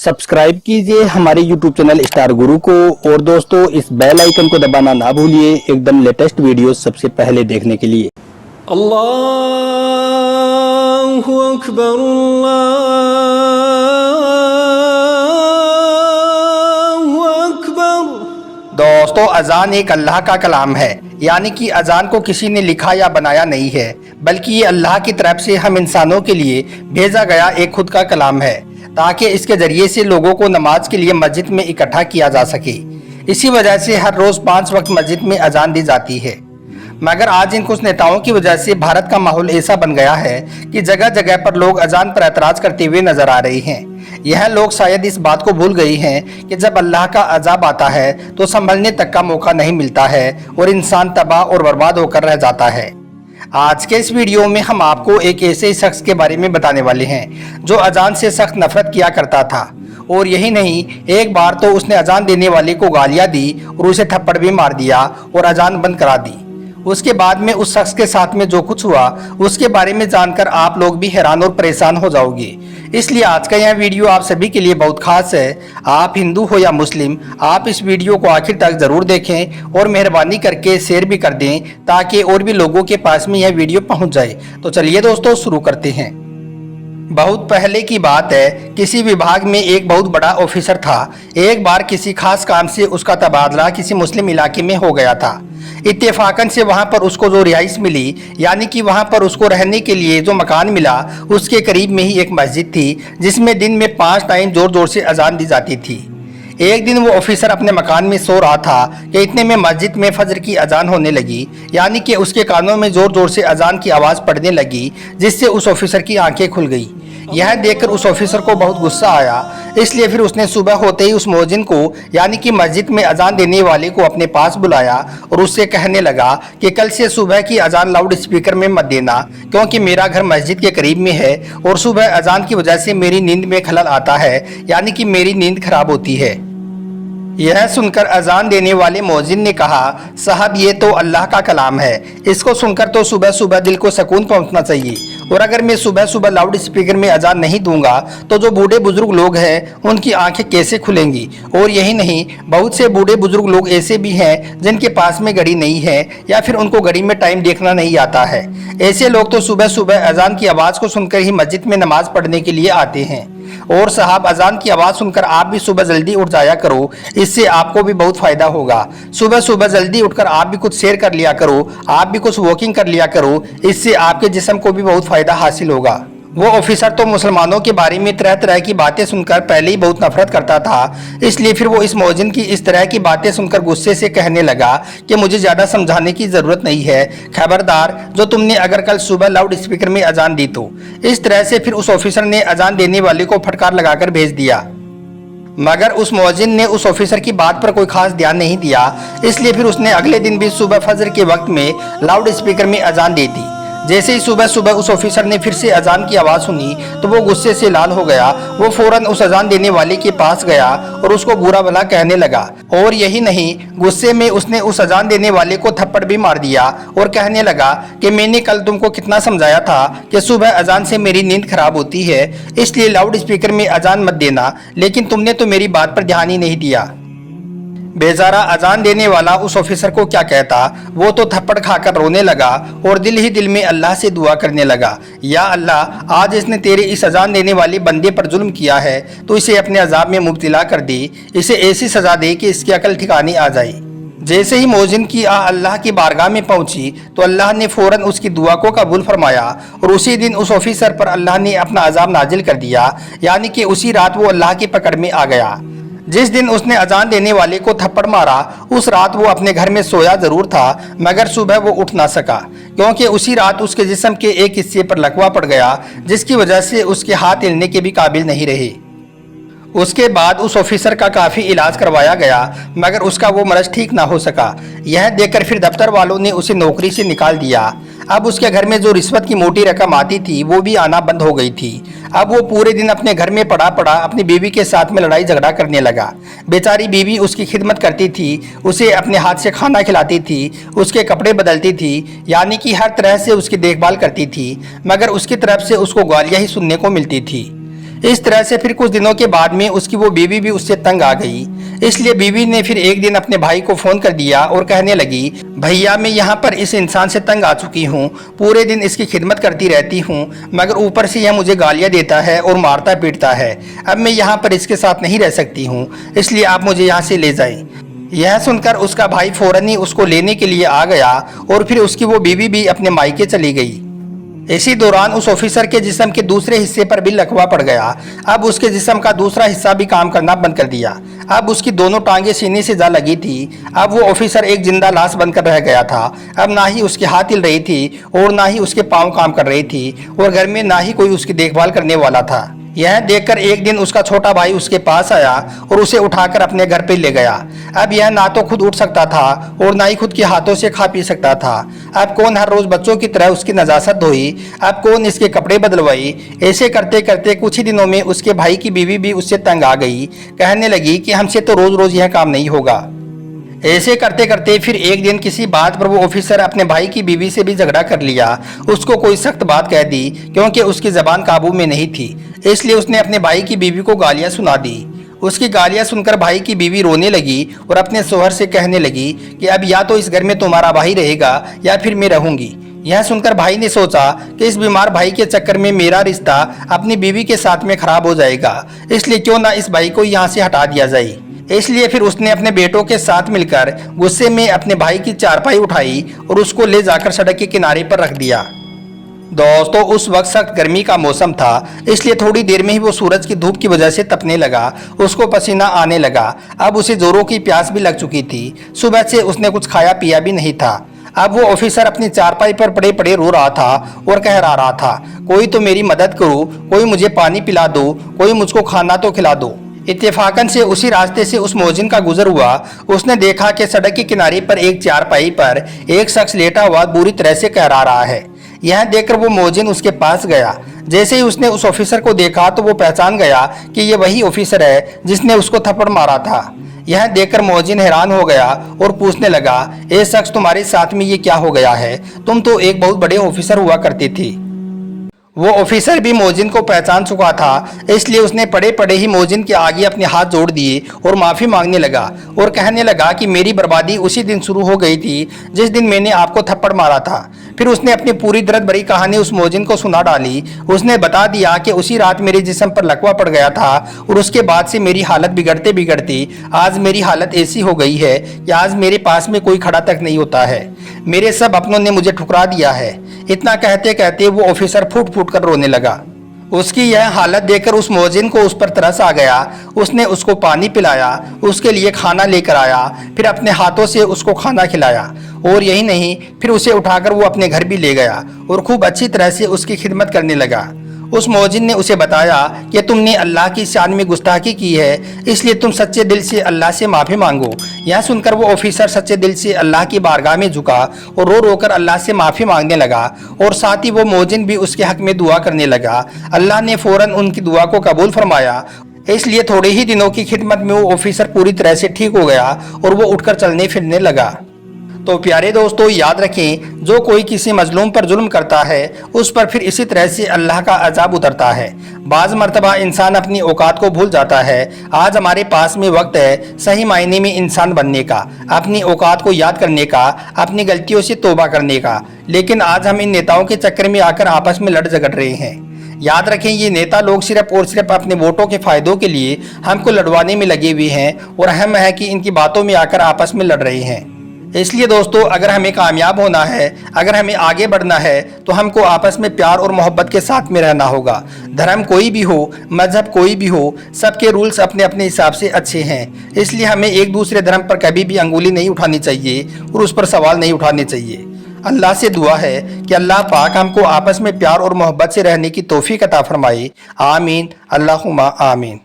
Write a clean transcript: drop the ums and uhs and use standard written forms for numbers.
Subscribe कीजिए हमारे YouTube channel star गुरु को और दोस्तों इस बेल आइकन को दबाना ना भूलिए एकदम लेटेस्ट वीडियो सबसे पहले देखने के लिए। अल्लाहु अकबर अल्लाहु अकबर। दोस्तों अजान एक अल्लाह का कलाम है, यानी कि अजान को किसी ने लिखा या बनाया नहीं है, बल्कि ये अल्लाह की तरफ से हम इंसानों के लिए भेजा गया एक खुद का कलाम है, ताकि इसके जरिए से लोगों को नमाज के लिए मस्जिद में इकट्ठा किया जा सके। इसी वजह से हर रोज 5 वक्त मस्जिद में अजान दी जाती है। मगर आज इन कुछ नेताओं की वजह से भारत का माहौल ऐसा बन गया है कि जगह जगह पर लोग अजान पर एतराज करते हुए नजर आ रहे हैं। यह लोग शायद इस बात को भूल गए हैं कि जब अल्लाह का अजाब आता है तो संभलने तक का मौका नहीं मिलता है और इंसान तबाह और बर्बाद होकर रह जाता है। आज के इस वीडियो में हम आपको एक ऐसे शख्स के बारे में बताने वाले हैं जो अजान से सख्त नफरत किया करता था, और यही नहीं, एक बार तो उसने अजान देने वाले को गालियां दी और उसे थप्पड़ भी मार दिया और अजान बंद करा दी। उसके बाद में उस शख्स के साथ में जो कुछ हुआ उसके बारे में जानकर आप लोग भी हैरान और परेशान हो जाओगे। इसलिए आज का यह वीडियो आप सभी के लिए बहुत खास है। आप हिंदू हो या मुस्लिम, आप इस वीडियो को आखिर तक जरूर देखें और मेहरबानी करके शेयर भी कर दें ताकि और भी लोगों के पास में यह वीडियो पहुंच जाए। तो चलिए दोस्तों शुरू करते हैं। बहुत पहले की बात है, किसी विभाग में एक बहुत बड़ा ऑफिसर था। एक बार किसी खास काम से उसका तबादला किसी मुस्लिम इलाके में हो गया था। इत्तेफाकन से वहां पर उसको जो रिहाइश मिली, यानी कि वहां पर उसको रहने के लिए जो मकान मिला, उसके करीब में ही एक मस्जिद थी जिसमें दिन में 5 टाइम जोर जोर से अजान दी जाती थी। एक दिन वो ऑफिसर अपने मकान में सो रहा था कि इतने में मस्जिद में फजर की अजान होने लगी, यानी कि उसके कानों में जोर जोर से अजान की आवाज़ पड़ने लगी, जिससे उस ऑफिसर की आंखें खुल गई। यह देखकर उस ऑफिसर को बहुत गुस्सा आया, इसलिए फिर उसने सुबह होते ही उस मौजिन को, यानी कि मस्जिद में अजान देने वाले को अपने पास बुलाया और उससे कहने लगा कि कल से सुबह की अजान लाउड स्पीकर में मत देना, क्योंकि मेरा घर मस्जिद के करीब में है और सुबह अजान की वजह से मेरी नींद में खलल आता है, यानी कि मेरी नींद खराब होती है। यह सुनकर अजान देने वाले मौजिन ने कहा, साहब ये तो अल्लाह का कलाम है, इसको सुनकर तो सुबह सुबह दिल को सुकून पहुंचना चाहिए, और अगर मैं सुबह सुबह लाउड स्पीकर में अजान नहीं दूंगा तो जो बूढ़े बुजुर्ग लोग हैं उनकी आंखें कैसे खुलेंगी। और यही नहीं, बहुत से बूढ़े बुजुर्ग लोग ऐसे भी हैं जिनके पास में घड़ी नहीं है या फिर उनको घड़ी में टाइम देखना नहीं आता है। ऐसे लोग तो सुबह सुबह अजान की आवाज़ को सुनकर ही मस्जिद में नमाज पढ़ने के लिए आते हैं। और साहब अजान की आवाज़ सुनकर आप भी सुबह जल्दी उठ जाया करो, इससे आपको भी बहुत फायदा होगा। सुबह सुबह जल्दी उठकर आप भी कुछ शेयर कर लिया करो, आप भी कुछ वॉकिंग कर लिया करो, इससे आपके जिस्म को भी बहुत फायदा हासिल होगा। वो ऑफिसर तो मुसलमानों के बारे में तरह तरह की बातें सुनकर पहले ही बहुत नफरत करता था, इसलिए फिर वो इस मौजिन की इस तरह की बातें सुनकर गुस्से से कहने लगा कि मुझे ज़्यादा समझाने की ज़रूरत नहीं है, खबरदार जो तुमने अगर कल सुबह लाउड स्पीकर में अजान दी तो। इस तरह से फिर उस ऑफिसर ने अजान देने वाले को फटकार लगाकर भेज दिया। मगर उस मौजिन ने उस ऑफिसर की बात पर कोई खास ध्यान नहीं दिया, इसलिए फिर उसने अगले दिन भी सुबह फजर के वक्त में लाउड स्पीकर में अजान दे दी। जैसे ही सुबह सुबह उस ऑफिसर ने फिर से अजान की आवाज़ सुनी तो वो गुस्से से लाल हो गया। वो फौरन उस अजान देने वाले के पास गया और उसको बुरा भला कहने लगा, और यही नहीं, गुस्से में उसने उस अजान देने वाले को थप्पड़ भी मार दिया और कहने लगा कि मैंने कल तुमको कितना समझाया था कि सुबह अजान से मेरी नींद खराब होती है, इसलिए लाउड स्पीकर में अजान मत देना, लेकिन तुमने तो मेरी बात पर ध्यान ही नहीं दिया। बेचारा अजान देने वाला उस ऑफिसर को क्या कहता, वो तो थप्पड़ खाकर रोने लगा और दिल ही दिल में अल्लाह से दुआ करने लगा, या अल्लाह, आज इसने तेरे इस अजान देने वाले बंदे पर जुल्म किया है तो इसे अपने अजाब में मुब्तला कर दे, इसे ऐसी सजा दे कि इसकी अकल ठिकाने आ जाए। जैसे ही मौजिन की अल्लाह की बारगाह में पहुंची तो अल्लाह ने फौरन उसकी दुआ को कबूल फरमाया और उसी दिन उस ऑफिसर पर अल्लाह ने अपना अजाब नाजिल कर दिया, यानी कि उसी रात वो अल्लाह की पकड़ में आ गया। जिस दिन उसने अजान देने वाले को थप्पड़ मारा उस रात वो अपने घर में सोया जरूर था, मगर सुबह वो उठ ना सका, क्योंकि उसी रात उसके जिस्म के एक हिस्से पर लकवा पड़ गया, जिसकी वजह से उसके हाथ हिलने के भी काबिल नहीं रहे। उसके बाद उस ऑफिसर का काफ़ी इलाज करवाया गया, मगर उसका वो मर्ज ठीक ना हो सका। यह देखकर फिर दफ्तर वालों ने उसे नौकरी से निकाल दिया। अब उसके घर में जो रिश्वत की मोटी रकम आती थी वो भी आना बंद हो गई थी। अब वो पूरे दिन अपने घर में पड़ा पड़ा अपनी बीवी के साथ में लड़ाई झगड़ा करने लगा। बेचारी बीवी उसकी खिदमत करती थी, उसे अपने हाथ से खाना खिलाती थी, उसके कपड़े बदलती थी, यानी कि हर तरह से उसकी देखभाल करती थी, मगर उसकी तरफ से उसको गालियाँ ही सुनने को मिलती थी। इस तरह से फिर कुछ दिनों के बाद में उसकी वो बीवी भी उससे तंग आ गई। इसलिए बीवी ने फिर एक दिन अपने भाई को फोन कर दिया और कहने लगी, भैया मैं यहाँ पर इस इंसान से तंग आ चुकी हूँ, पूरे दिन इसकी खिदमत करती रहती हूँ, मगर ऊपर से यह मुझे गालियाँ देता है और मारता पीटता है। अब मैं यहाँ पर इसके साथ नहीं रह सकती हूँ, इसलिए आप मुझे यहाँ से ले जाएं। यह सुनकर उसका भाई फौरन ही उसको लेने के लिए आ गया और फिर उसकी वो बीवी भी अपने मायके चली गई। इसी दौरान उस ऑफिसर के जिस्म के दूसरे हिस्से पर भी लकवा पड़ गया। अब उसके जिस्म का दूसरा हिस्सा भी काम करना बंद कर दिया। अब उसकी दोनों टांगें सीने से जा लगी थी। अब वो ऑफिसर एक जिंदा लाश बनकर रह गया था। अब ना ही उसके हाथ हिल रही थी और ना ही उसके पाँव काम कर रही थी और घर में ना ही कोई उसकी देखभाल करने वाला था। यह देखकर एक दिन उसका छोटा भाई उसके पास आया और उसे उठाकर अपने घर पे ले गया। अब यह ना तो खुद उठ सकता था और ना ही खुद के हाथों से खा पी सकता था। अब कौन हर रोज बच्चों की तरह उसकी नजाकत धोई, अब कौन इसके कपड़े बदलवाई। ऐसे करते करते कुछ ही दिनों में उसके भाई की बीवी भी उससे तंग आ गई। कहने लगी कि हमसे तो रोज रोज यह काम नहीं होगा। ऐसे करते करते फिर एक दिन किसी बात पर वो ऑफिसर अपने भाई की बीवी से भी झगड़ा कर लिया। उसको कोई सख्त बात कह दी क्योंकि उसकी जबान काबू में नहीं थी, इसलिए उसने अपने भाई की बीवी को गालियां सुना दी। उसकी गालियां सुनकर भाई की बीवी रोने लगी और अपने शोहर से कहने लगी कि अब या तो इस घर में तुम्हारा भाई रहेगा या फिर मैं रहूंगी। यह सुनकर भाई ने सोचा कि इस बीमार भाई के चक्कर में मेरा रिश्ता अपनी बीवी के साथ में खराब हो जाएगा, इसलिए क्यों ना इस भाई को यहाँ से हटा दिया जाए। इसलिए फिर उसने अपने बेटों के साथ मिलकर गुस्से में अपने भाई की चारपाई उठाई और उसको ले जाकर सड़क के किनारे पर रख दिया। दोस्तों उस वक्त सख्त गर्मी का मौसम था, इसलिए थोड़ी देर में ही वो सूरज की धूप की वजह से तपने लगा, उसको पसीना आने लगा। अब उसे जोरों की प्यास भी लग चुकी थी। सुबह से उसने कुछ खाया पिया भी नहीं था। अब वो ऑफिसर अपनी चारपाई पर पड़े पड़े रो रहा था और कह रहा था, कोई तो मेरी मदद करो, कोई मुझे पानी पिला दो, कोई मुझको खाना तो खिला दो। इत्तेफाकन से उसी रास्ते से उस मोजिन का गुजर हुआ। उसने देखा कि सड़क के किनारे पर एक चारपाई पर एक शख्स लेटा हुआ बुरी तरह से कहरा रहा है। यह देखकर वो मोजिन उसके पास गया। जैसे ही उसने उस ऑफिसर को देखा तो वो पहचान गया कि ये वही ऑफिसर है जिसने उसको थप्पड़ मारा था। यह देखकर मोजिन हैरान हो गया और पूछने लगा, ए शख्स तुम्हारे साथ में ये क्या हो गया है? तुम तो एक बहुत बड़े ऑफिसर हुआ करती थी। वो ऑफिसर भी मोजिन को पहचान चुका था, इसलिए उसने पड़े पड़े ही मोजिन के आगे अपने हाथ जोड़ दिए और माफ़ी मांगने लगा और कहने लगा कि मेरी बर्बादी उसी दिन शुरू हो गई थी जिस दिन मैंने आपको थप्पड़ मारा था। फिर उसने अपनी पूरी दर्द भरी कहानी उस मोजिन को सुना डाली। उसने बता दिया कि उसी रात मेरे जिस्म पर लकवा पड़ गया था और उसके बाद से मेरी हालत बिगड़ते बिगड़ती आज मेरी हालत ऐसी हो गई है कि आज मेरे पास में कोई खड़ा तक नहीं होता है। मेरे सब अपनों ने मुझे ठुकरा दिया है। इतना कहते कहते वो ऑफिसर फूट फूट कर रोने लगा। उसकी यह हालत देखकर उस मोजिन को उस पर तरस आ गया। उसने उसको पानी पिलाया, उसके लिए खाना लेकर आया, फिर अपने हाथों से उसको खाना खिलाया और यही नहीं, फिर उसे उठाकर वो अपने घर भी ले गया और खूब अच्छी तरह से उसकी खिदमत करने लगा। उस मोजिन ने उसे बताया कि तुमने अल्लाह की शान में गुस्ताखी की है, इसलिए तुम सच्चे दिल से अल्लाह से माफ़ी मांगो। यह सुनकर वो ऑफिसर सच्चे दिल से अल्लाह की बारगाह में झुका और रो रो कर अल्लाह से माफ़ी मांगने लगा और साथ ही वो मोजिन भी उसके हक में दुआ करने लगा। अल्लाह ने फ़ौरन उनकी दुआ को कबूल फरमाया। इसलिए थोड़े ही दिनों की खिदमत में वो ऑफिसर पूरी तरह से ठीक हो गया और वो उठकर चलने फिरने लगा। तो प्यारे दोस्तों याद रखें, जो कोई किसी मजलूम पर जुल्म करता है उस पर फिर इसी तरह से अल्लाह का अजाब उतरता है। बाज़ मर्तबा इंसान अपनी औकात को भूल जाता है। आज हमारे पास में वक्त है सही मायने में इंसान बनने का, अपनी औकात को याद करने का, अपनी गलतियों से तौबा करने का। लेकिन आज हम इन नेताओं के चक्कर में आकर आपस में लड़ झगड़ रहे हैं। याद रखें, ये नेता लोग सिर्फ और सिर्फ अपने वोटों के फायदों के लिए हमको लड़वाने में लगे हुए हैं और अहम है कि इनकी बातों में आकर आपस में लड़ रहे हैं। इसलिए दोस्तों अगर हमें कामयाब होना है, अगर हमें आगे बढ़ना है तो हमको आपस में प्यार और मोहब्बत के साथ में रहना होगा। धर्म कोई भी हो, मजहब कोई भी हो, सबके रूल्स अपने अपने हिसाब से अच्छे हैं। इसलिए हमें एक दूसरे धर्म पर कभी भी अंगुली नहीं उठानी चाहिए और उस पर सवाल नहीं उठाने चाहिए। अल्लाह से दुआ है कि अल्लाह पाक हमको आपस में प्यार और मोहब्बत से रहने की तौफीक अता फरमाए। आमीन, अल्लाहुम्मा आमीन।